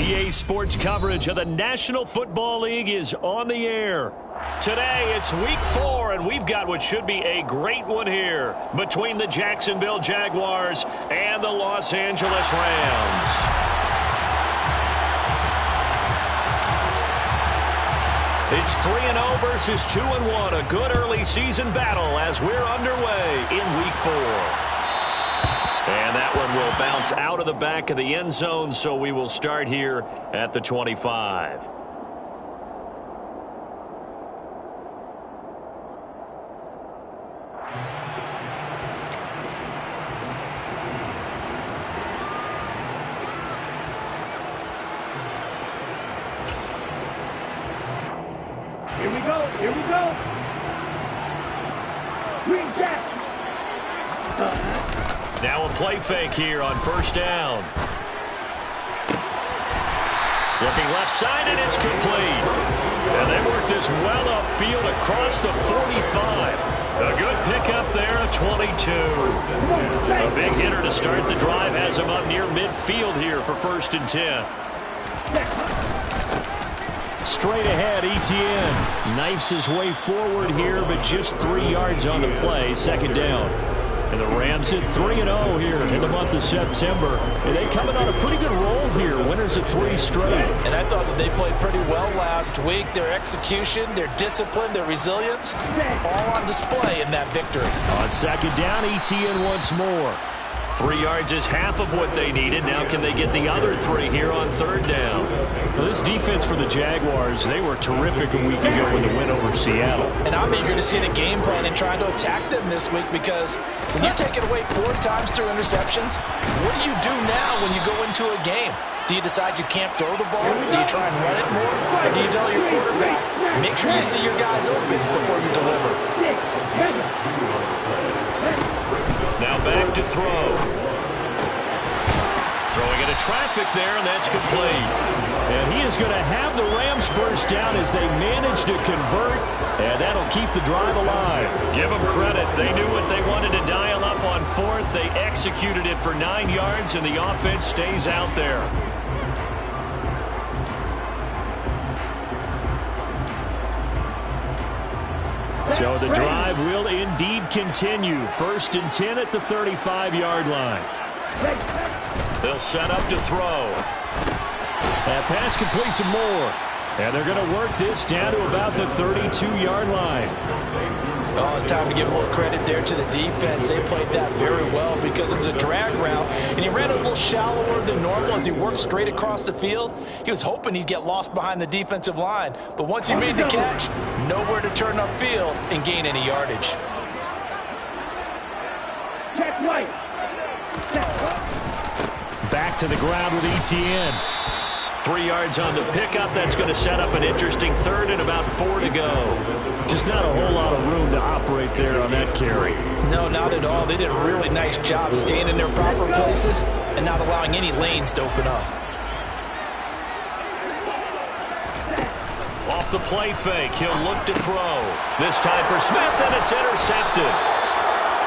EA Sports coverage of the National Football League is on the air. Today, it's Week 4, and we've got what should be a great one here between the Jacksonville Jaguars and the Los Angeles Rams. It's 3-0 versus 2-1, a good early season battle as we're underway in Week 4. And that one will bounce out of the back of the end zone, so we will start here at the 25. Here we go, here we go. Green Jack. Now a play fake here on first down. Looking left side, and it's complete. And they work this well upfield across the 45. A good pickup there, a 22. A big hitter to start the drive has him up near midfield here for 1st and 10. Straight ahead, Etienne knifes his way forward here, but just 3 yards on the play, 2nd down. And the Rams hit 3-0 here in the month of September. And they coming on a pretty good roll here, winners of 3 straight. And I thought that they played pretty well last week. Their execution, their discipline, their resilience, all on display in that victory. On 2nd down, Etienne once more. 3 yards is half of what they needed. Now can they get the other 3 here on 3rd down? Well, this defense for the Jaguars, they were terrific a week ago in the win over Seattle. And I'm eager to see the game plan and trying to attack them this week, because when you take it away 4 times through interceptions, what do you do now when you go into a game? Do you decide you can't throw the ball? Do you try and run it more? Or do you tell your quarterback, make sure you see your guys open before you deliver? Now back to throw. Throwing into traffic there, and that's complete. And he is going to have the Rams first down as they manage to convert, and that'll keep the drive alive. Give them credit. They knew what they wanted to dial up on 4th. They executed it for 9 yards, and the offense stays out there. So the drive will indeed continue. 1st and 10 at the 35-yard line. They'll set up to throw. That pass complete to Moore. And they're going to work this down to about the 32-yard line. Oh, it's time to give more credit there to the defense. They played that very well because it was a drag route, and he ran a little shallower than normal as he worked straight across the field. He was hoping he'd get lost behind the defensive line, but once he made the catch, nowhere to turn upfield and gain any yardage. Check right. Back to the ground with Etienne. 3 yards on the pickup. That's going to set up an interesting 3rd and about 4 to go. Just not a whole lot of room to operate there on that carry. No, not at all. They did a really nice job staying in their proper places and not allowing any lanes to open up. Off the play fake, he'll look to throw. This time for Smith, and it's intercepted.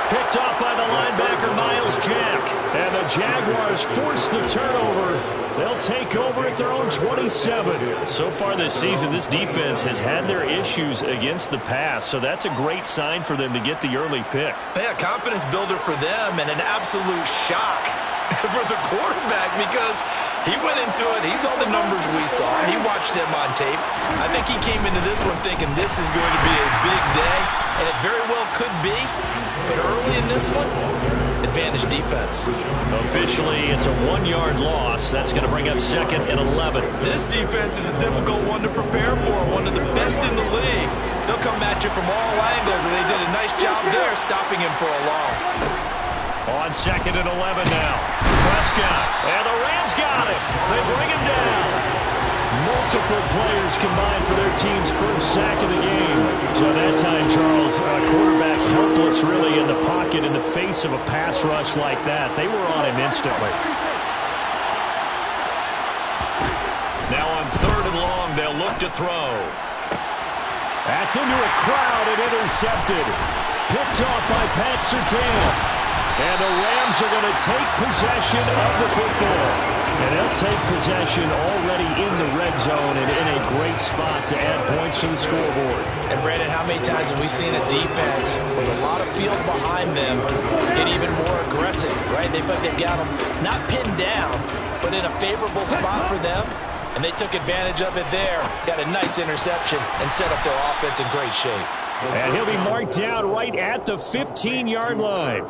Picked off by the linebacker, Myles Jack. And the Jaguars force the turnover. They'll take over at their own 27. So far this season, this defense has had their issues against the pass, so that's a great sign for them to get the early pick. Yeah, confidence builder for them, and an absolute shock for the quarterback, because he went into it, he saw the numbers we saw, he watched them on tape. I think he came into this one thinking this is going to be a big day, and it very well could be, but early in this one, advantage defense. Officially, it's a 1-yard loss. That's going to bring up 2nd and 11. This defense is a difficult one to prepare for, one of the best in the league. They'll come at you from all angles, and they did a nice job there stopping him for a loss. On 2nd and 11 now. Prescott, and the Rams got him. They bring him down. Multiple players combined for their team's first sack of the game. So that time, Charles, quarterback helpless really in the pocket in the face of a pass rush like that. They were on him instantly. Now on 3rd and long, they'll look to throw. That's into a crowd and intercepted. Picked off by Pat Surtain. And the Rams are going to take possession of the football. And they'll take possession already in the red zone and in a great spot to add points to the scoreboard. And Brandon, how many times have we seen a defense with a lot of field behind them get even more aggressive, right? They feel like they've got them not pinned down, but in a favorable spot for them. And they took advantage of it there. Got a nice interception and set up their offense in great shape. And he'll be marked down right at the 15-yard line.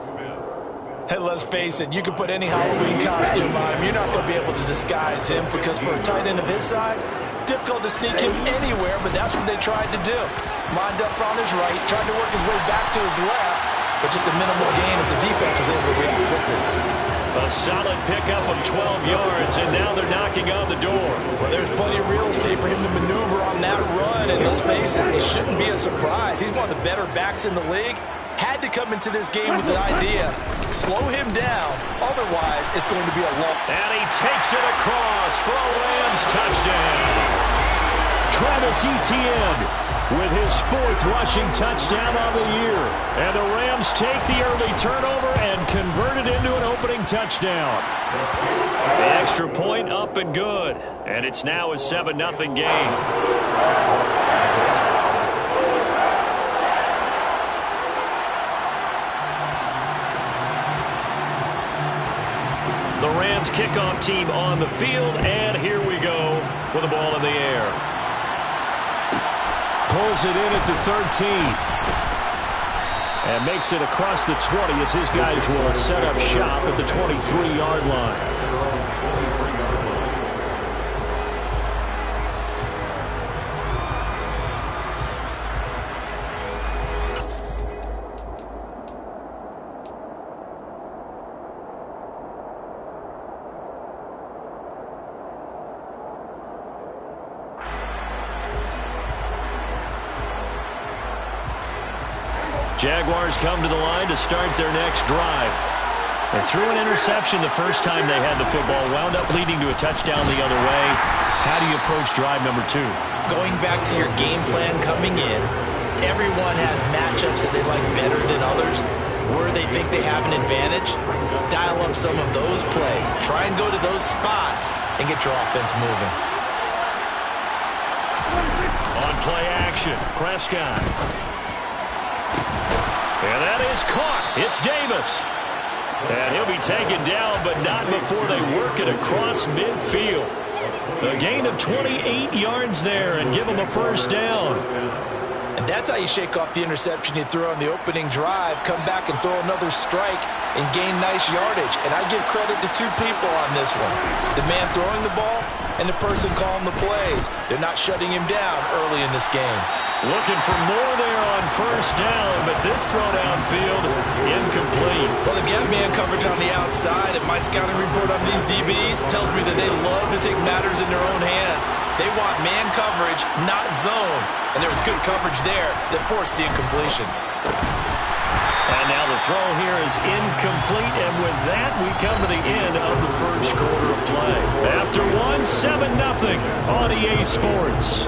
Hey, let's face it, you can put any Halloween costume on him. You're not going to be able to disguise him because for a tight end of his size, difficult to sneak him anywhere, but that's what they tried to do. Lined up on his right, tried to work his way back to his left, but just a minimal gain as the defense was able to react quickly. A solid pickup of 12 yards, and now they're knocking on the door. Well, there's plenty of real estate for him to maneuver on that run, and let's face it, it shouldn't be a surprise. He's one of the better backs in the league. Had to come into this game with the idea, slow him down, otherwise it's going to be a long. And he takes it across for a Rams touchdown. Travis Etienne with his 4th rushing touchdown on the year. And the Rams take the early turnover and convert it into an opening touchdown. The extra point up and good. And it's now a 7-0 game. The Rams kickoff team on the field, and here we go with the ball in the air. Pulls it in at the 13. And makes it across the 20 as his guys will set up shop at the 23-yard line. Jaguars come to the line to start their next drive. They threw an interception the first time they had the football, wound up leading to a touchdown the other way. How do you approach drive number 2? Going back to your game plan coming in, everyone has matchups that they like better than others. Where they think they have an advantage, dial up some of those plays. Try and go to those spots and get your offense moving. On play action, Prescott. And that is caught. It's Davis. And he'll be taken down, but not before they work it across midfield. A gain of 28 yards there and give him a first down. And that's how you shake off the interception you threw on the opening drive, come back and throw another strike and gain nice yardage. And I give credit to 2 people on this one. The man throwing the ball and the person calling the plays. They're not shutting him down early in this game. Looking for more there on first down, but this throw downfield, incomplete. Well, they've got man coverage on the outside, and my scouting report on these DBs tells me that they love to take matters in their own hands. They want man coverage, not zone. And there was good coverage there that forced the incompletion. And now the throw here is incomplete, and with that, we come to the end of the first quarter of play. After one, 7-0 on EA Sports.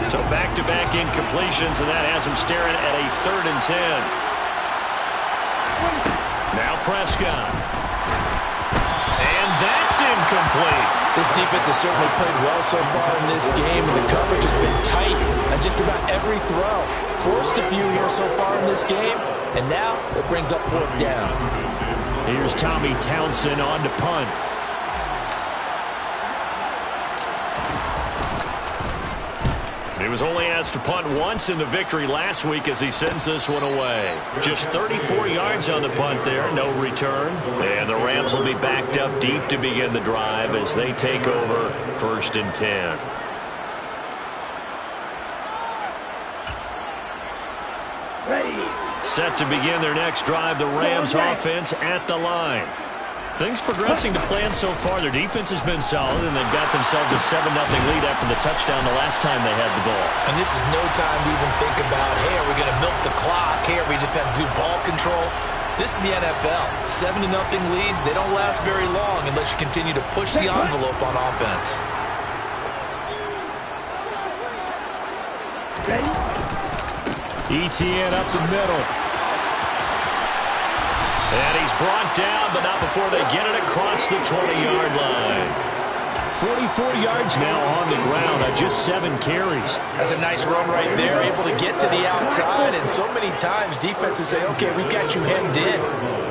So back-to-back incompletions, and that has him staring at a 3rd and 10. Now Prescott. And that's incomplete. This defense has certainly played well so far in this game, and the coverage has been tight on just about every throw. Forced a few here so far in this game, and now it brings up 4th down. Here's Tommy Townsend on to punt. He was only asked to punt once in the victory last week as he sends this one away. Just 34 yards on the punt there, no return. And the Rams will be backed up deep to begin the drive as they take over 1st and 10. Ready. Set to begin their next drive, the Rams offense at the line. Things progressing to plan so far. Their defense has been solid, and they've got themselves a 7-0 lead after the touchdown the last time they had the ball. And this is no time to even think about, hey, are we going to milk the clock? Hey, are we just going to do ball control? This is the NFL. 7-0 leads, they don't last very long unless you continue to push the envelope on offense. ETN up the middle. And he's brought down, but not before they get it across the 20-yard line. 44 yards now on the ground on just 7 carries. That's a nice run right there, able to get to the outside. And so many times defenses say, okay, we got you hemmed in.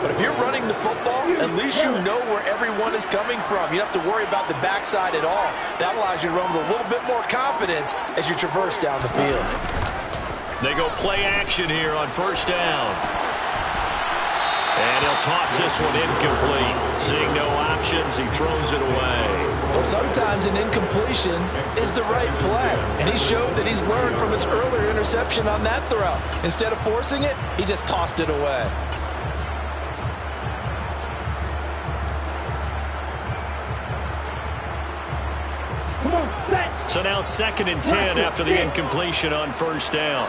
But if you're running the football, at least you know where everyone is coming from. You don't have to worry about the backside at all. That allows you to run with a little bit more confidence as you traverse down the field. They go play action here on first down. And he'll toss this one incomplete. Seeing no options, he throws it away. Well, sometimes an incompletion is the right play. And he showed that he's learned from his earlier interception on that throw. Instead of forcing it, he just tossed it away. Come on, set. So now 2nd and 10 after the incompletion on first down.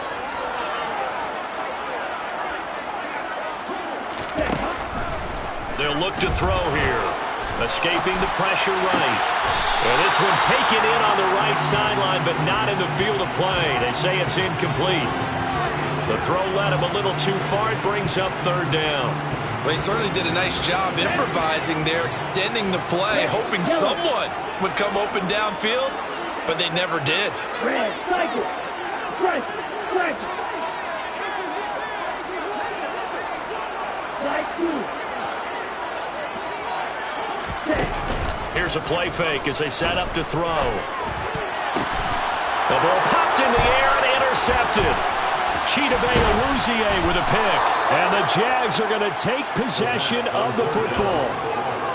They'll look to throw here. Escaping the pressure right. And this one taken in on the right sideline, but not in the field of play. They say it's incomplete. The throw led him a little too far. It brings up 3rd down. Well, he certainly did a nice job improvising there, extending the play, hoping someone would come open downfield, but they never did. Red, cycle. Strike, strike. Strike 2. Here's a play fake as they set up to throw. The ball popped in the air and intercepted. Chidobe Awuzie with a pick. And the Jags are going to take possession of the football.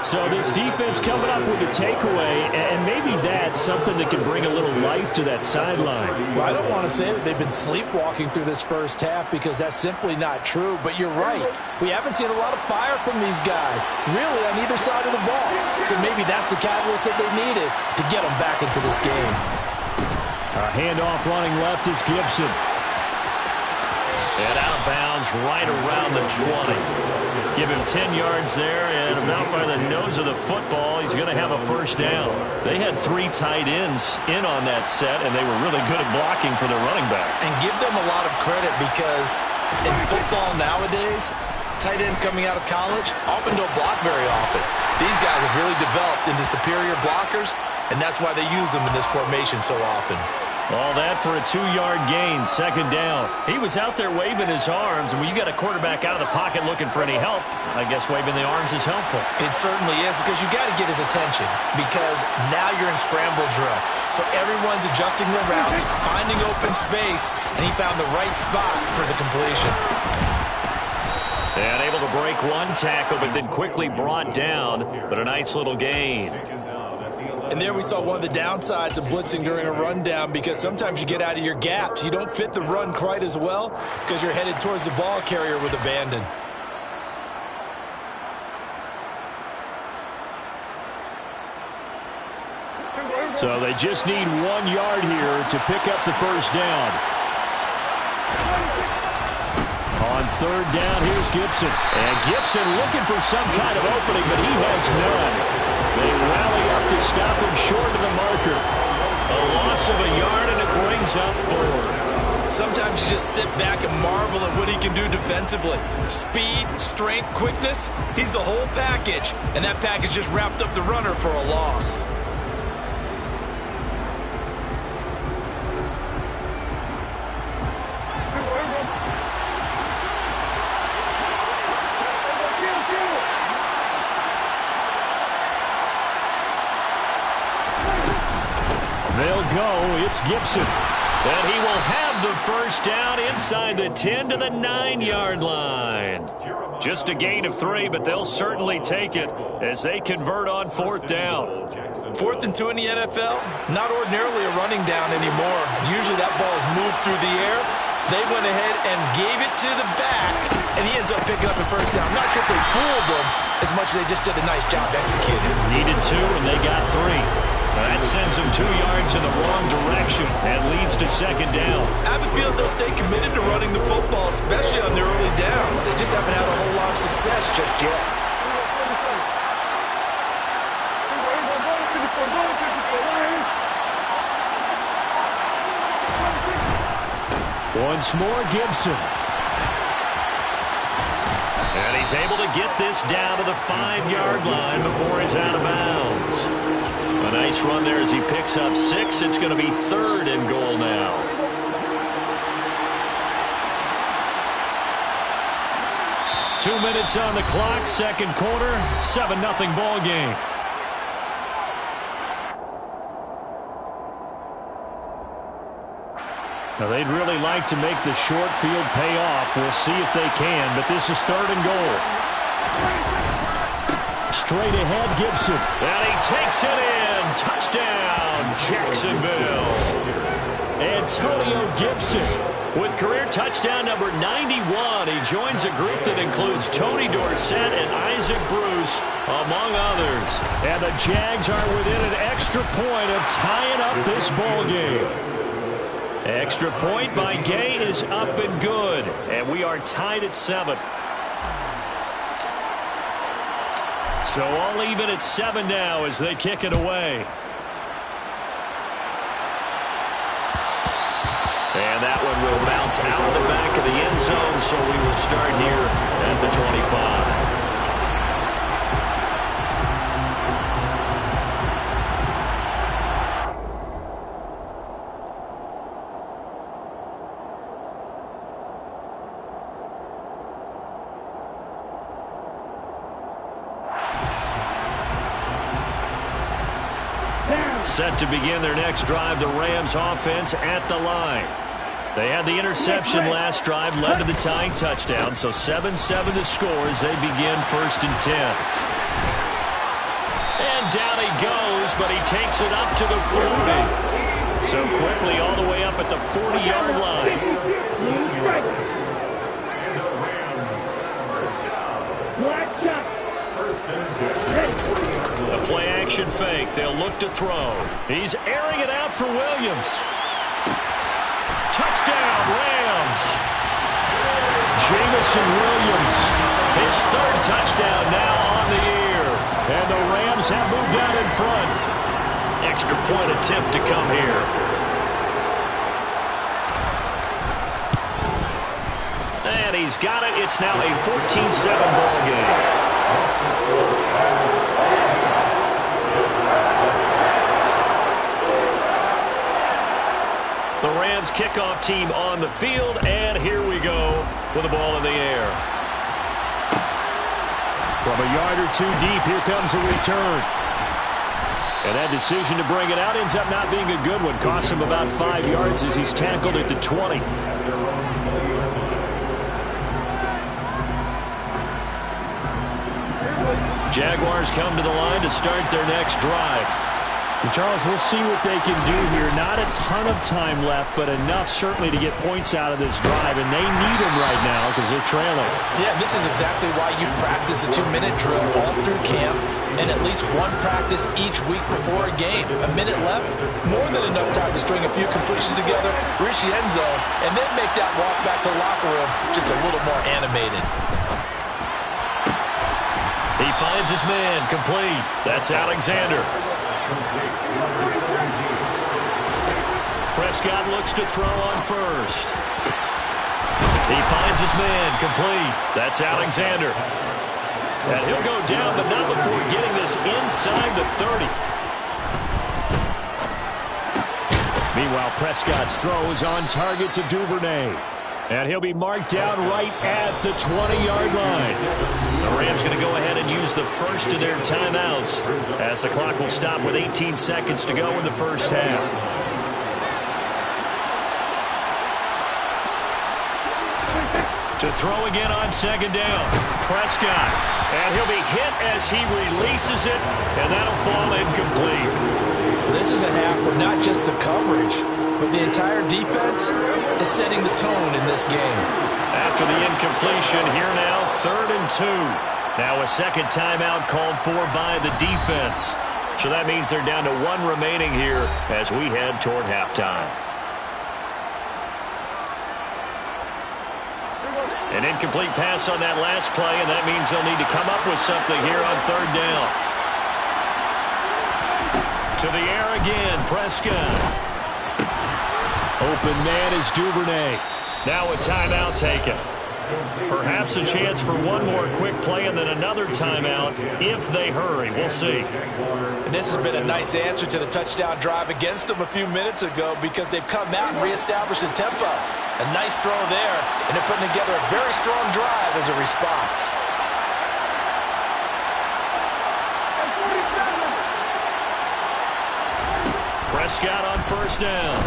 So this defense coming up with a takeaway, and maybe that's something that can bring a little life to that sideline. Well, I don't want to say that they've been sleepwalking through this first half because that's simply not true, but you're right. We haven't seen a lot of fire from these guys, really on either side of the ball. So maybe that's the catalyst that they needed to get them back into this game. A handoff running left is Gibson. And out of bounds right around the 20. Give him 10 yards there, and about by the nose of the football, he's going to have a first down. They had 3 tight ends in on that set, and they were really good at blocking for their running back. And give them a lot of credit because in football nowadays, tight ends coming out of college often don't block very often. These guys have really developed into superior blockers, and that's why they use them in this formation so often. All that for a 2-yard gain, 2nd down. He was out there waving his arms, and when you got a quarterback out of the pocket looking for any help, I guess waving the arms is helpful. It certainly is because you got to get his attention because now you're in scramble drill. So everyone's adjusting their routes, finding open space, and he found the right spot for the completion. And able to break one tackle, but then quickly brought down, but a nice little gain. And there we saw one of the downsides of blitzing during a rundown because sometimes you get out of your gaps. You don't fit the run quite as well because you're headed towards the ball carrier with abandon. So they just need 1 yard here to pick up the first down. On 3rd down, here's Gibson. And Gibson looking for some kind of opening, but he has none. They rally up to stop him short of the marker. A loss of a yard, and it brings up 4. Sometimes you just sit back and marvel at what he can do defensively. Speed, strength, quickness, he's the whole package. And that package just wrapped up the runner for a loss. They'll go. It's Gibson. And he will have the first down inside the 10 to the 9-yard line. Just a gain of 3, but they'll certainly take it as they convert on 4th down. 4th and 2 in the NFL, not ordinarily a running down anymore. Usually that ball is moved through the air. They went ahead and gave it to the back, and he ends up picking up the first down. I'm not sure if they fooled him as much as they just did a nice job executing. Needed 2, and they got 3. That sends them 2 yards in the wrong direction and leads to 2nd down. I have a feeling they'll stay committed to running the football, especially on their early downs. They just haven't had a whole lot of success success just yet. Once more, Gibson. And he's able to get this down to the 5-yard line before he's out of bounds. A nice run there as he picks up 6. It's going to be 3rd and goal now. Two minutes on the clock, second quarter, 7-0 ball game. Now, they'd really like to make the short field pay off. We'll see if they can, but this is 3rd and goal. Straight ahead, Gibson. And he takes it in. Touchdown, Jacksonville. Antonio Gibson with career touchdown number 91. He joins a group that includes Tony Dorsett and Isaac Bruce, among others. And the Jags are within an extra point of tying up this ball game. Extra point by Gay is up and good, and we are tied at 7. So all even at 7 now as they kick it away. And that one will bounce out of the back of the end zone, so we will start here at the 25. Set to begin their next drive, the Rams offense at the line. They had the interception last drive, led to the tying touchdown, so 7-7 the score as they begin 1st and 10. And down he goes, but he takes it up to the 40. So quickly all the way up at the 40-yard line. A play-action fake. They'll look to throw. He's airing it out for Williams. Touchdown, Rams. Jameson Williams, his 3rd touchdown now on the year. And the Rams have moved out in front. Extra point attempt to come here. And he's got it. It's now a 14-7 ball game. The Rams kickoff team on the field, and here we go with the ball in the air. From a yard or 2 deep, here comes a return. And that decision to bring it out ends up not being a good one. Costs him about 5 yards as he's tackled at the 20. Jaguars come to the line to start their next drive. And Charles, we'll see what they can do here. Not a ton of time left, but enough certainly to get points out of this drive, and they need them right now because they're trailing. Yeah, this is exactly why you practice a 2-minute drill all through camp and at least one practice each week before a game. A minute left, more than enough time to string a few completions together, reach the end zone, and then make that walk back to the locker room just a little more animated. He finds his man, complete. That's Alexander. Prescott looks to throw on first. He finds his man, complete. That's Alexander. And he'll go down, but not before getting this inside the 30. Meanwhile, Prescott's throw is on target to Duvernay. And he'll be marked down right at the 20-yard line. The Rams going to go ahead and use the first of their timeouts as the clock will stop with 18 seconds to go in the first half. To throw again on 2nd down. Prescott. And he'll be hit as he releases it, and that'll fall incomplete. This is a half where not just the coverage, but the entire defense is setting the tone in this game. After the incompletion, here now, 3rd and 2. Now a second timeout called for by the defense. So that means they're down to 1 remaining here as we head toward halftime. An incomplete pass on that last play, and that means they'll need to come up with something here on third down. To the air again, Prescott. Open man is Duvernay. Now a timeout taken. Perhaps a chance for one more quick play and then another timeout if they hurry. We'll see. And this has been a nice answer to the touchdown drive against them a few minutes ago because they've come out and reestablished the tempo. A nice throw there, and they're putting together a very strong drive as a response. Prescott on first down.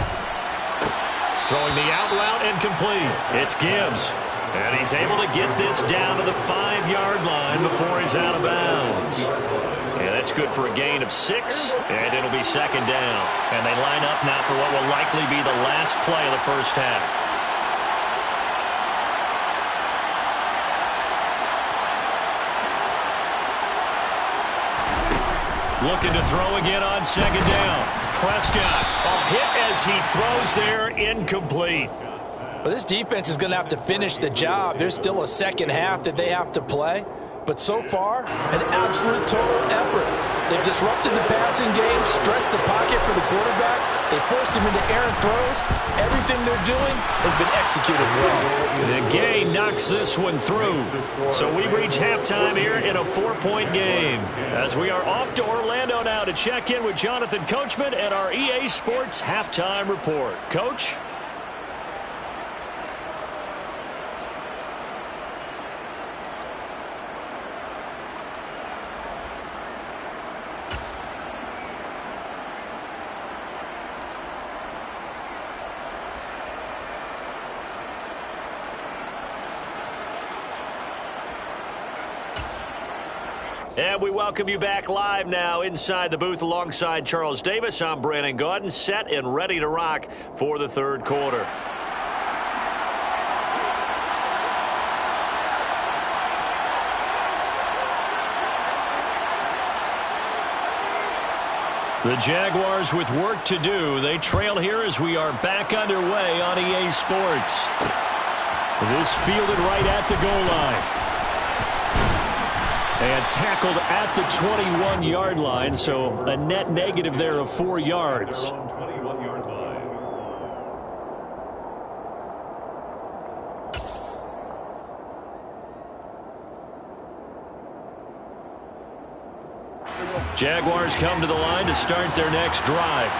Throwing the out route and complete. It's Gibbs. And he's able to get this down to the 5-yard line before he's out of bounds. And that's good for a gain of 6. And it'll be second down. And they line up now for what will likely be the last play of the first half. Looking to throw again on second down. Prescott, a hit as he throws there, incomplete. Well, this defense is going to have to finish the job. There's still a second half that they have to play. But so far, an absolute total effort. They've disrupted the passing game, stressed the pocket for the quarterback. They forced him into errant throws. Everything they're doing has been executed well. And Gay knocks this one through. So we've reached halftime here in a 4-point game. As we are off to Orlando now to check in with Jonathan Coachman and our EA Sports Halftime Report. Coach? And we welcome you back live now inside the booth alongside Charles Davis. I'm Brandon Gaudin, set and ready to rock for the third quarter. The Jaguars with work to do. They trail here as we are back underway on EA Sports. This fielded right at the goal line. And tackled at the 21-yard line, so a net negative there of 4 yards. Jaguars come to the line to start their next drive.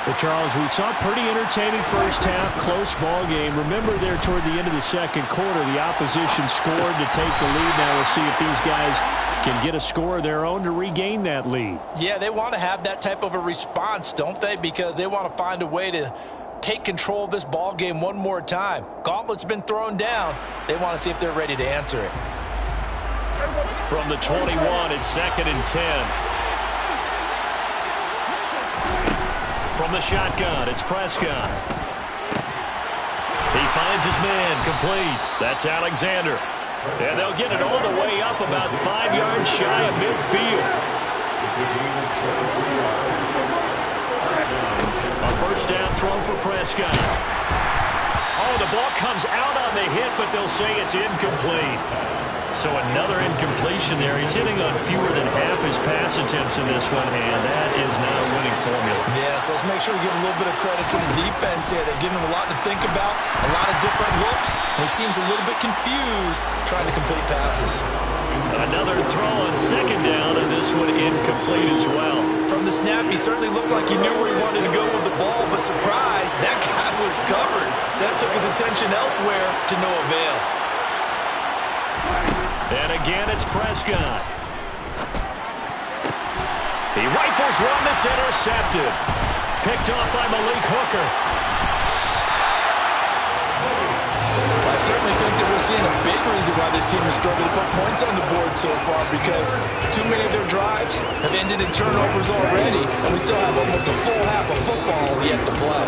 Well, Charles, we saw a pretty entertaining first half, close ball game. Remember there toward the end of the second quarter, the opposition scored to take the lead. Now we'll see if these guys can get a score of their own to regain that lead. Yeah, they want to have that type of a response, don't they? Because they want to find a way to take control of this ball game one more time. Gauntlet's been thrown down. They want to see if they're ready to answer it. From the 21, it's 2nd and 10. From the shotgun, it's Prescott. He finds his man, complete. That's Alexander. And they'll get it all the way up about 5 yards shy of midfield. A first down throw for Prescott. Oh, the ball comes out on the hit, but they'll say it's incomplete. So another incompletion there. He's hitting on fewer than half his pass attempts in this one, and that is not a winning formula. Yes, let's make sure we give a little bit of credit to the defense here. They're giving him a lot to think about, a lot of different looks, and he seems a little bit confused trying to complete passes. Another throw on second down, and this one incomplete as well. From the snap, he certainly looked like he knew where he wanted to go with the ball, but surprise, that guy was covered. So that took his attention elsewhere to no avail. And again, it's Prescott. He rifles one that's intercepted. Picked off by Malik Hooker. I certainly think that we're seeing a big reason why this team has struggled to put points on the board so far, because too many of their drives have ended in turnovers already, and we still have almost a full half of football yet to play.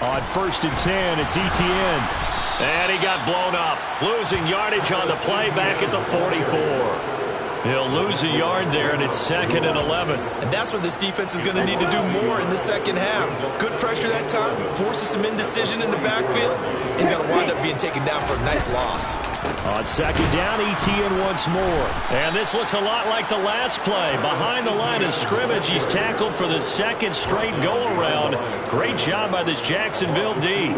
On 1st and 10, it's Etienne. And he got blown up, losing yardage on the play back at the 44. He'll lose a yard there, and it's 2nd and 11. And that's what this defense is going to need to do more in the second half. Good pressure that time, forces some indecision in the backfield. He's going to wind up being taken down for a nice loss. On 2nd down, ETN once more. And this looks a lot like the last play. Behind the line of scrimmage, he's tackled for the 2nd straight go-around. Great job by this Jacksonville D.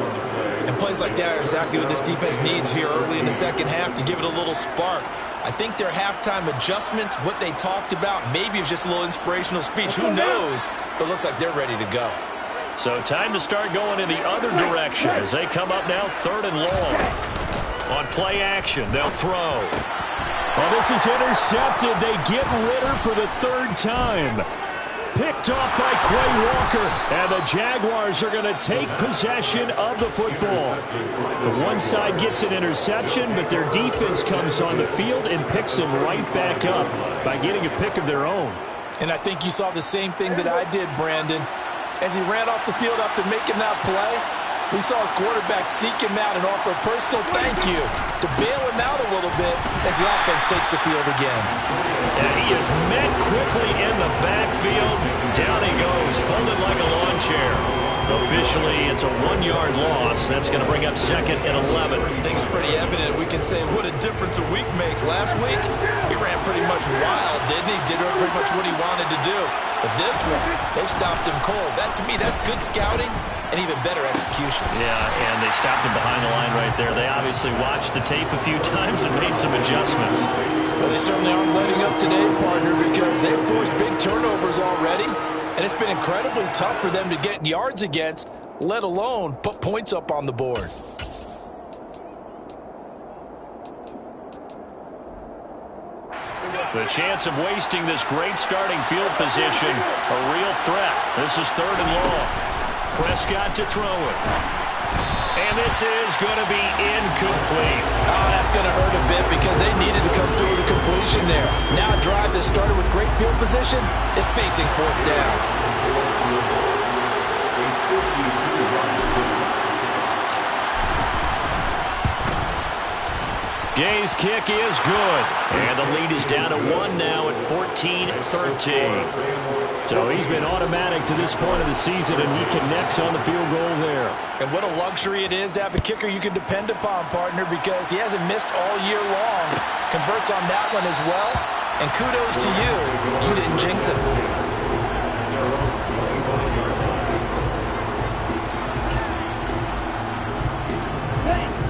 And plays like that are exactly what this defense needs here early in the second half to give it a little spark. I think their halftime adjustments, what they talked about, maybe it was just a little inspirational speech. Who knows? But it looks like they're ready to go. So time to start going in the other direction as they come up now 3rd and long. On play action, they'll throw. Well, this is intercepted. They get Ritter for the 3rd time. Picked off by Quay Walker. And the Jaguars are going to take possession of the football. The one side gets an interception, but their defense comes on the field and picks them right back up by getting a pick of their own. And I think you saw the same thing that I did, Brandon. As he ran off the field after making that play, we saw his quarterback seek him out and offer a personal thank you to bail him out a little bit as the offense takes the field again. And he is met quickly in the backfield. Down he goes, folded like a lawn chair. Officially, it's a 1-yard loss. That's going to bring up 2nd and 11. I think it's pretty evident. We can say what a difference a week makes. Last week, he ran pretty much wild, didn't he? Did pretty much what he wanted to do. But this one, they stopped him cold. That, to me, that's good scouting and even better execution. Yeah, and they stopped him behind the line right there. They obviously watched the tape a few times and made some adjustments. Well, they certainly aren't letting up today, partner, because they've forced big turnovers already. And it's been incredibly tough for them to get yards against, let alone put points up on the board. The chance of wasting this great starting field position, a real threat. This is 3rd and long. Prescott to throw it. And this is going to be incomplete. Oh, that's going to hurt a bit because they needed to come through with a completion there. Now a drive that started with great field position is facing 4th down. Gay's kick is good. And the lead is down to 1 now at 14-13. So he's been automatic to this point of the season, and he connects on the field goal there. And what a luxury it is to have a kicker you can depend upon, partner, because he hasn't missed all year long. Converts on that one as well. And kudos to you. You didn't jinx him.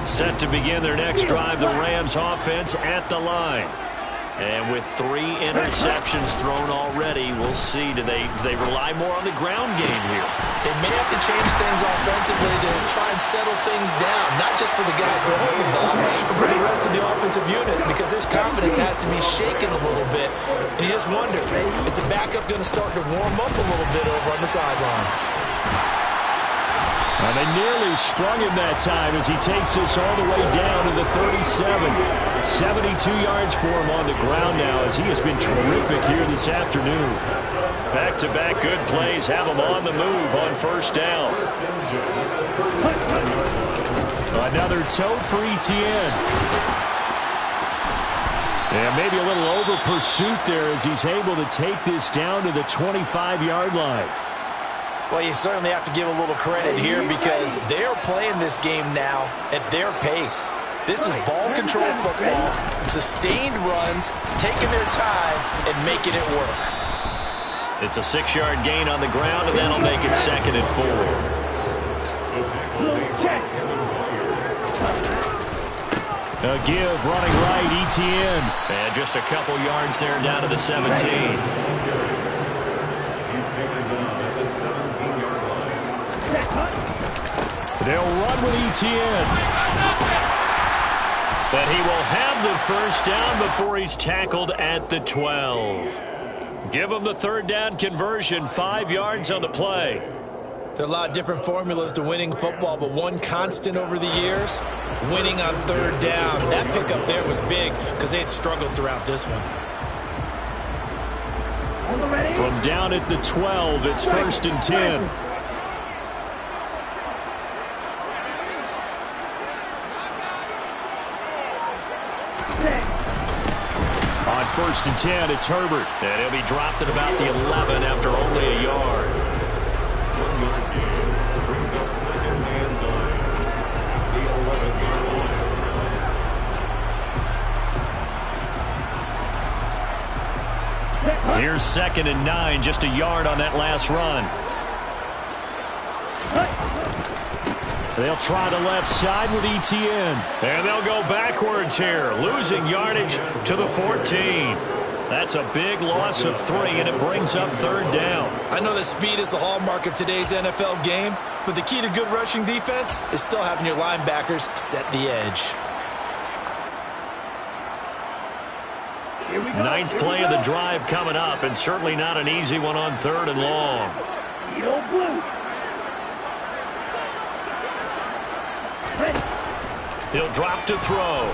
Set to begin their next drive, the Rams offense at the line. And with 3 interceptions thrown already, we'll see. Do they rely more on the ground game here? They may have to change things offensively to try and settle things down, not just for the guy throwing the ball, but for the rest of the offensive unit, because their confidence has to be shaken a little bit. And you just wonder, is the backup going to start to warm up a little bit over on the sideline? And they nearly sprung him that time as he takes this all the way down to the 37. 72 yards for him on the ground now as he has been terrific here this afternoon. Back-to-back good plays have him on the move on 1st down. Another tote for ETN. And maybe a little over pursuit there as he's able to take this down to the 25-yard line. Well, you certainly have to give a little credit here because they're playing this game now at their pace. This is ball control football, sustained runs, taking their time, and making it work. It's a 6-yard gain on the ground, and that'll make it 2nd and 4. A give running right, ETN. And just a couple yards there down to the 17. They'll run with ETN. But he will have the 1st down before he's tackled at the 12. Give him the 3rd down conversion, 5 yards on the play. There are a lot of different formulas to winning football, but one constant over the years, winning on 3rd down. That pickup there was big because they had struggled throughout this one. From down at the 12, it's 1st and 10. On 1st and 10, it's Herbert. And he'll be dropped at about the 11 after only a yard. 1 yard gain brings up 2nd and 9 at the 11-yard line. Here's 2nd and 9, just a yard on that last run. They'll try the left side with Etienne. And they'll go backwards here, losing yardage to the 14. That's a big loss of 3, and it brings up 3rd down. I know that speed is the hallmark of today's NFL game, but the key to good rushing defense is still having your linebackers set the edge. 9th play of the drive coming up, and certainly not an easy one on 3rd and long. He'll drop to throw.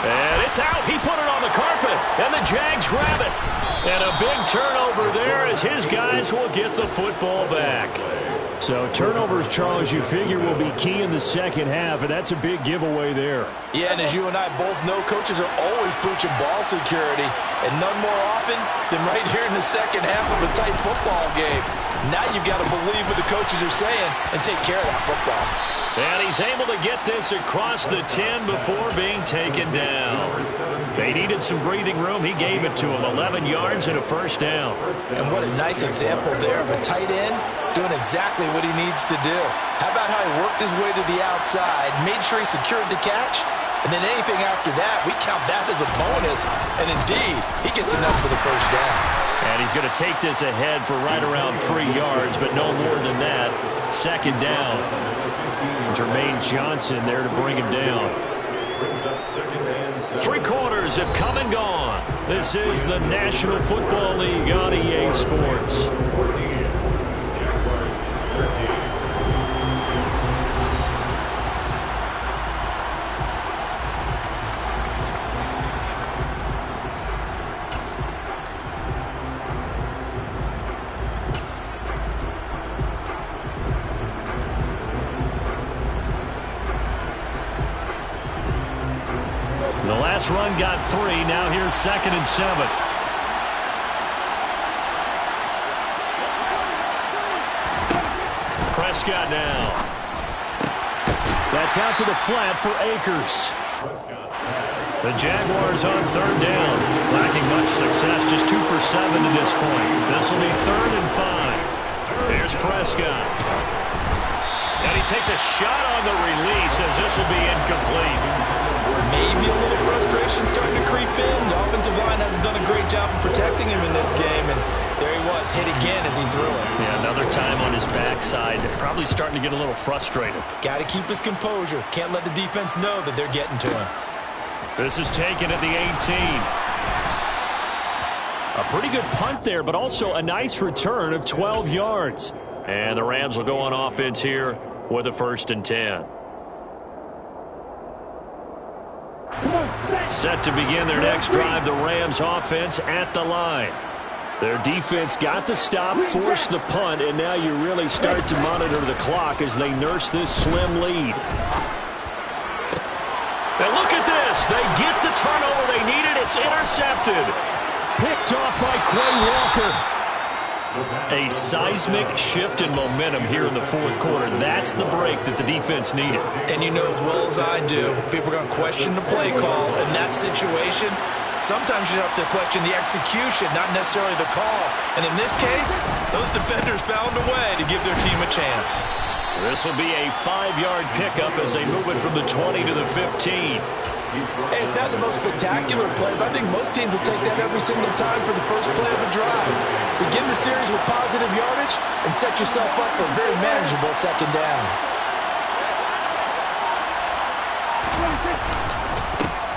And it's out. He put it on the carpet, and the Jags grab it. And a big turnover there as his guys will get the football back. So turnovers, Charles, you figure will be key in the second half, and that's a big giveaway there. Yeah, and as you and I both know, coaches are always preaching ball security, and none more often than right here in the second half of a tight football game. Now you've got to believe what the coaches are saying and take care of that football. And he's able to get this across the 10 before being taken down. They needed some breathing room. He gave it to him. 11 yards and a 1st down. And what a nice example there of a tight end doing exactly what he needs to do. How about how he worked his way to the outside, made sure he secured the catch, and then anything after that, we count that as a bonus. And indeed, he gets enough for the 1st down. And he's going to take this ahead for right around 3 yards, but no more than that. 2nd down. Jermaine Johnson there to bring him down. 3 quarters have come and gone. This is the National Football League on EA Sports. 14, Jaguars 13. The last run got 3. Now here's 2nd and 7. Prescott now. That's out to the flat for Akers. The Jaguars on 3rd down. Lacking much success, just 2 for 7 to this point. This will be 3rd and 5. Here's Prescott. And he takes a shot on the release as this will be incomplete. Maybe a little frustration starting to creep in. The offensive line hasn't done a great job of protecting him in this game, and there he was, hit again as he threw it. Yeah, another time on his backside. Probably starting to get a little frustrated. Got to keep his composure. Can't let the defense know that they're getting to him. This is taken at the 18. A pretty good punt there, but also a nice return of 12 yards. And the Rams will go on offense here with a 1st and 10. Set to begin their next drive, the Rams offense at the line. Their defense got the stop, forced the punt, and now you really start to monitor the clock as they nurse this slim lead. And look at this. They get the turnover they needed. It's intercepted. Picked off by Quay Walker. A seismic shift in momentum here in the 4th quarter. That's the break that the defense needed. And you know as well as I do, people are going to question the play call in that situation. Sometimes you have to question the execution, not necessarily the call. And in this case, those defenders found a way to give their team a chance. This will be a 5-yard pickup as they move it from the 20 to the 15. Hey, it's not the most spectacular play, but I think most teams will take that every single time for the first play of a drive. Begin the series with positive yardage and set yourself up for a very manageable 2nd down.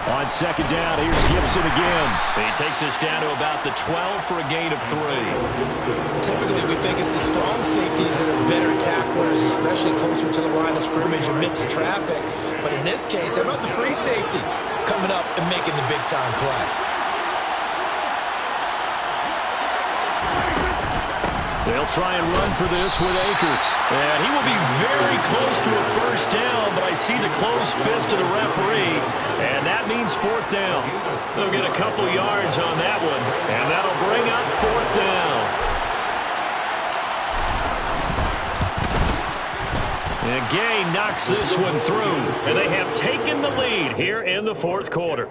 On 2nd down, here's Gibson again. He takes us down to about the 12 for a gain of 3. Typically, we think it's the strong safeties that are better tacklers, especially closer to the line of scrimmage amidst traffic. But in this case, how about the free safety coming up and making the big-time play? They'll try and run for this with Akers. And he will be very close to a first down, but I see the closed fist of the referee, and that means fourth down. They'll get a couple yards on that one, and that'll bring up fourth down. And Gay knocks this one through, and they have taken the lead here in the fourth quarter.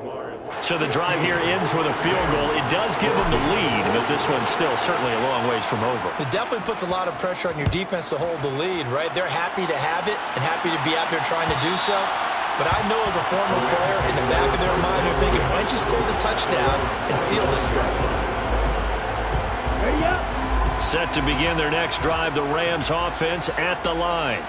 So the drive here ends with a field goal. It does give them the lead, but this one's still certainly a long ways from over. It definitely puts a lot of pressure on your defense to hold the lead, right? They're happy to have it and happy to be out there trying to do so. But I know as a former player, in the back of their mind, they're thinking, why don't you score the touchdown and seal this thing? Set to begin their next drive, the Rams offense at the line.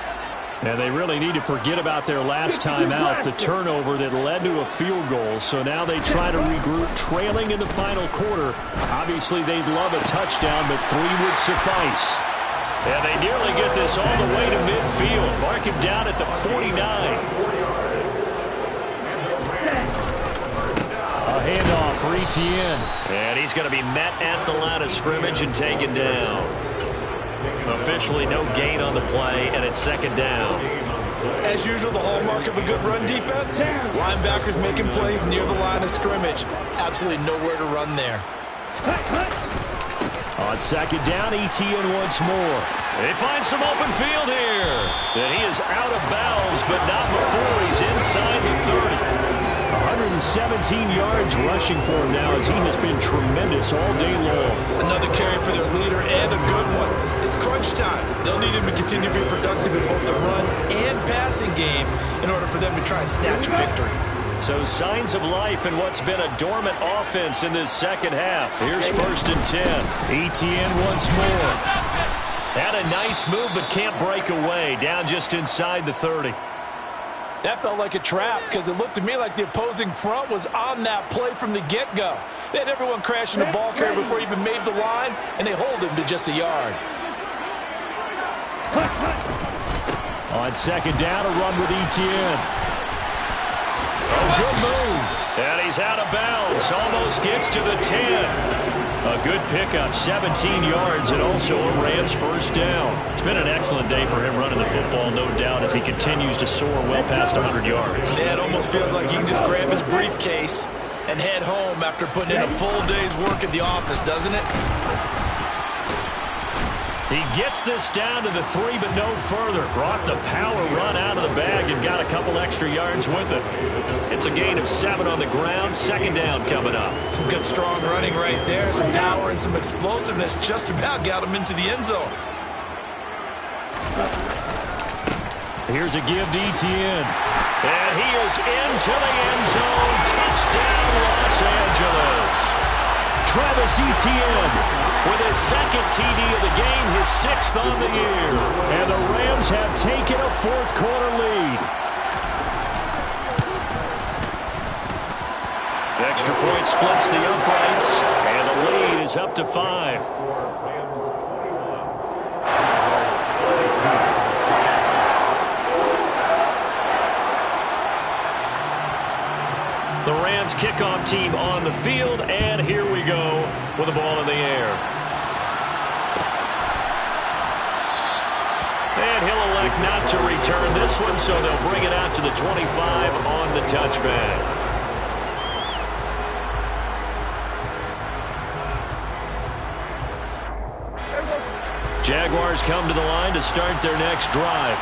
And they really need to forget about their last time out, the turnover that led to a field goal. So now they try to regroup, trailing in the final quarter. Obviously, they'd love a touchdown, but 3 would suffice. And they nearly get this all the way to midfield. Mark him down at the 49. A handoff for Etienne. And he's going to be met at the line of scrimmage and taken down. Officially no gain on the play, and it's second down. As usual, the hallmark of a good run defense, linebackers making plays near the line of scrimmage. Absolutely nowhere to run there. On second down, Etienne once more. They find some open field here. And he is out of bounds, but not before he's inside the 30. 117 yards rushing for him now as he has been tremendous all day long. Another carry for their leader and a good one. It's crunch time. They'll need him to continue to be productive in both the run and passing game in order for them to try and snatch a victory. So signs of life in what's been a dormant offense in this second half. Here's first and 10. Etienne once more. Had a nice move but can't break away. Down just inside the 30. That felt like a trap because it looked to me like the opposing front was on that play from the get-go. They had everyone crashing the ball carrier before he even made the line, and they hold him to just a yard. On second down, a run with Etienne. Oh, good move. And he's out of bounds. Almost gets to the 10. A good pickup, 17 yards, and also a Rams first down. It's been an excellent day for him running the football, no doubt, as he continues to soar well past 100 yards. Yeah, it almost feels like he can just grab his briefcase and head home after putting in a full day's work at the office, doesn't it? He gets this down to the 3, but no further. Brought the power run out of the bag and got a couple extra yards with it. It's a gain of 7 on the ground. Second down coming up. Some good, strong running right there. Some power and some explosiveness just about got him into the end zone. Here's a give to Etienne. And he is into the end zone. Touchdown, Los Angeles. Travis Etienne with his second TD of the game, his 6th on the year. And the Rams have taken a fourth quarter lead. Extra point splits the uprights, and the lead is up to 5. The Rams kickoff team on the field, and here we go with the ball in the air. And he'll elect not to return this one, so they'll bring it out to the 25 on the touchback. Jaguars come to the line to start their next drive.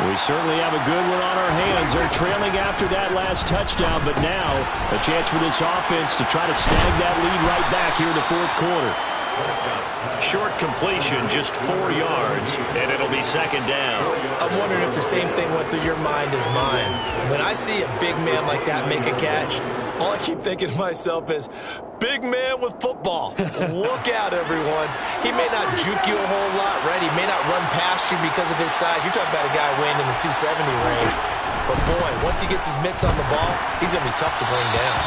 We certainly have a good one on our hands. They're trailing after that last touchdown, but now a chance for this offense to try to snag that lead right back here in the fourth quarter. Short completion, just 4 yards, and it'll be second down. I'm wondering if the same thing went through your mind as mine. When I see a big man like that make a catch, all I keep thinking to myself is, big man with football. Look out, everyone. He may not juke you a whole lot, right? He may not run past you because of his size. You're talking about a guy weighing in the 270 range. But, boy, once he gets his mitts on the ball, he's going to be tough to bring down.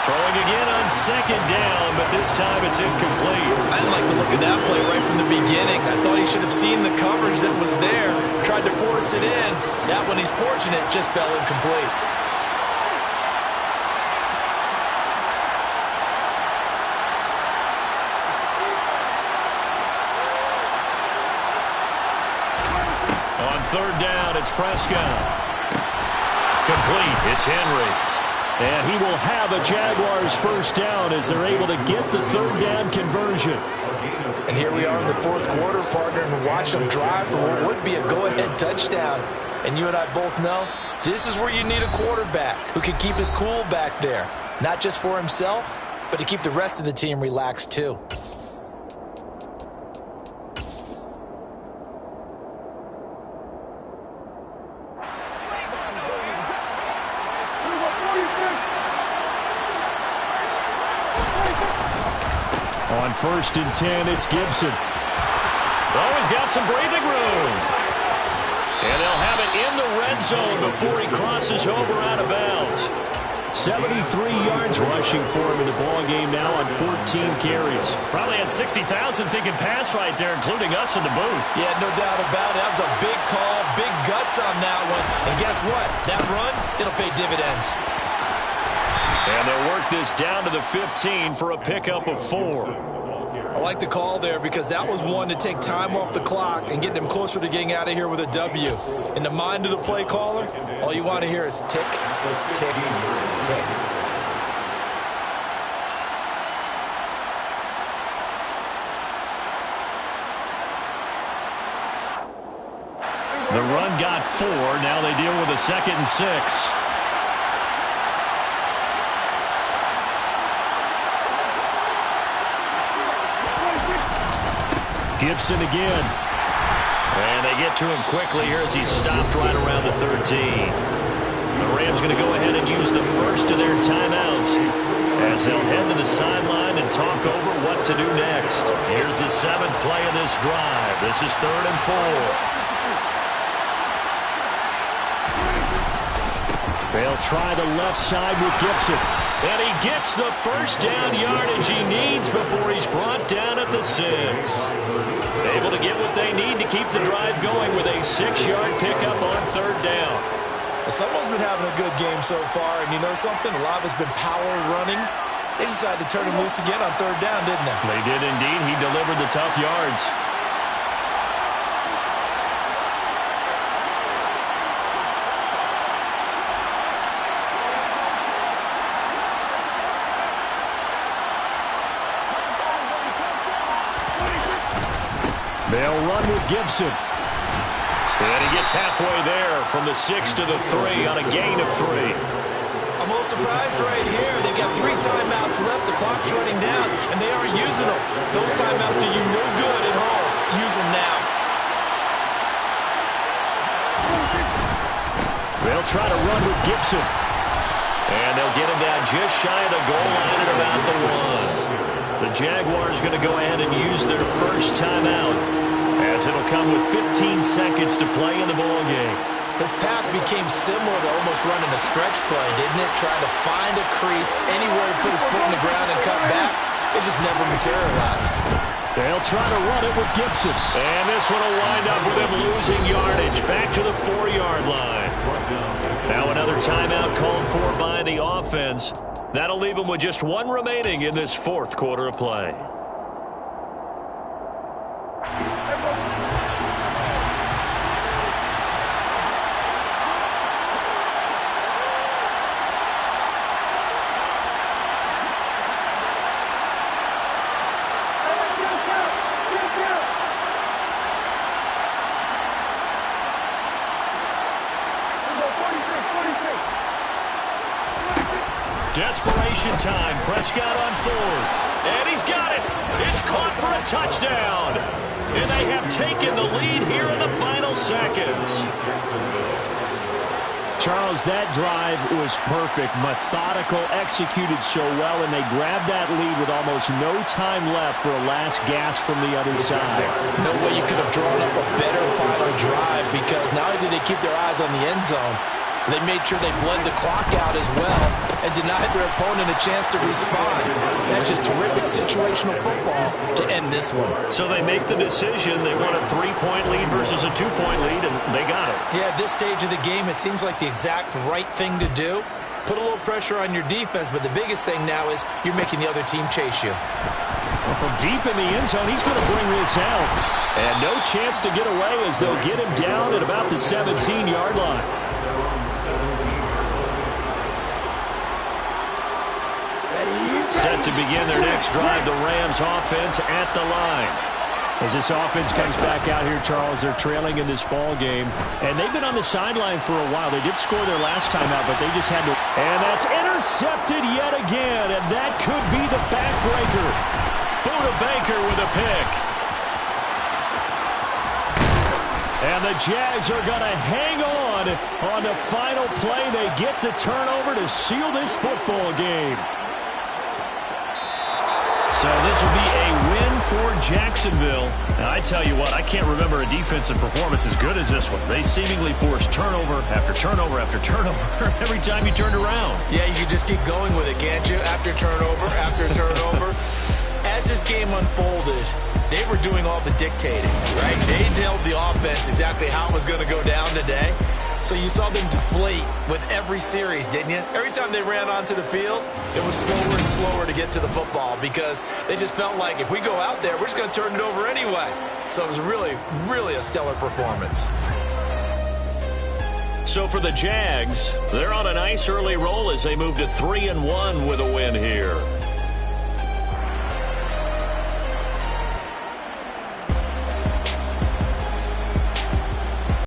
Throwing again on second down, but this time it's incomplete. I didn't like the look of that play right from the beginning. I thought he should have seen the coverage that was there, tried to force it in. That one, he's fortunate, just fell incomplete. third down, it's Prescott. Complete. It's Henry. And he will have a Jaguars first down as they're able to get the third down conversion. And here we are in the fourth quarter, partner, and watch them drive for what would be a go-ahead touchdown. And you and I both know this is where you need a quarterback who can keep his cool back there. Not just for himself, but to keep the rest of the team relaxed too. On 1st and 10, it's Gibson. Oh, he's got some breathing room. And they'll have it in the red zone before he crosses over out of bounds. 73 yards rushing for him in the ballgame now on 14 carries. Probably had 60,000 thinking pass right there, including us in the booth. Yeah, no doubt about it. That was a big call, big guts on that one. And guess what? That run, it'll pay dividends. And they'll work this down to the 15 for a pickup of 4. I like the call there because that was one to take time off the clock and get them closer to getting out of here with a W. In the mind of the play caller, all you want to hear is tick, tick, tick. The run got 4. Now they deal with a 2nd and 6. Gibson again. And they get to him quickly here as he's stopped right around the 13. The Rams going to go ahead and use the first of their timeouts as they'll head to the sideline and talk over what to do next. Here's the 7th play of this drive. This is 3rd and 4. They'll try the left side with Gibson. And he gets the first down yardage he needs before he's brought down at the 6. Able to get what they need to keep the drive going with a 6-yard pickup on 3rd down. Someone's been having a good game so far, and you know something? A lot of it's been power running. They decided to turn him loose again on 3rd down, didn't they? They did indeed. He delivered the tough yards. They'll run with Gibson. And he gets halfway there from the 6 to the 3 on a gain of 3. I'm a little surprised right here. They've got 3 timeouts left. The clock's running down, and they aren't using them. Those timeouts do you no good at home. Use them now. They'll try to run with Gibson. And they'll get him down just shy of the goal line at about the 1. The Jaguars going to go ahead and use their first timeout as it'll come with 15 seconds to play in the ballgame. His path became similar to almost running a stretch play, didn't it? Trying to find a crease, anywhere to put his foot in the ground and cut back. It just never materialized. They'll try to run it with Gibson. And this one will wind up with him losing yardage back to the 4-yard line. Now another timeout called for by the offense. That'll leave him with just 1 remaining in this 4th quarter of play. Desperation time. Prescott on 4th. And he's got it. It's caught for a touchdown. And they have taken the lead here in the final seconds. Charles, that drive was perfect. Methodical, executed so well, and they grabbed that lead with almost no time left for a last gasp from the other side. No way you could have drawn up a better final drive because not only did they keep their eyes on the end zone, they made sure they bled the clock out as well and denied their opponent a chance to respond. That's just terrific situational football to end this one. So they make the decision. They want a 3-point lead versus a 2-point lead, and they got it. Yeah, at this stage of the game, it seems like the exact right thing to do. Put a little pressure on your defense, but the biggest thing now is you're making the other team chase you. Well, from deep in the end zone, he's going to bring this out. And no chance to get away as they'll get him down at about the 17-yard line. Set to begin their next drive, the Rams offense at the line. As this offense comes back out here, Charles, they're trailing in this ball game. And they've been on the sideline for a while. They did score their last time out, but they just had to. And that's intercepted yet again. And that could be the backbreaker. Buda Baker with a pick. And the Jags are going to hang on the final play. They get the turnover to seal this football game. So this will be a win for Jacksonville. Now, I tell you what, I can't remember a defensive performance as good as this one. They seemingly forced turnover after turnover after turnover every time you turned around. Yeah, you can just keep going with it, can't you? After turnover. As this game unfolded, they were doing all the dictating, right? They told the offense exactly how it was going to go down today. So you saw them deflate with every series, didn't you? Every time they ran onto the field, it was slower and slower to get to the football because they just felt like if we go out there, we're just going to turn it over anyway. So it was really, really a stellar performance. So for the Jags, they're on a nice early roll as they move to 3-1 with a win here.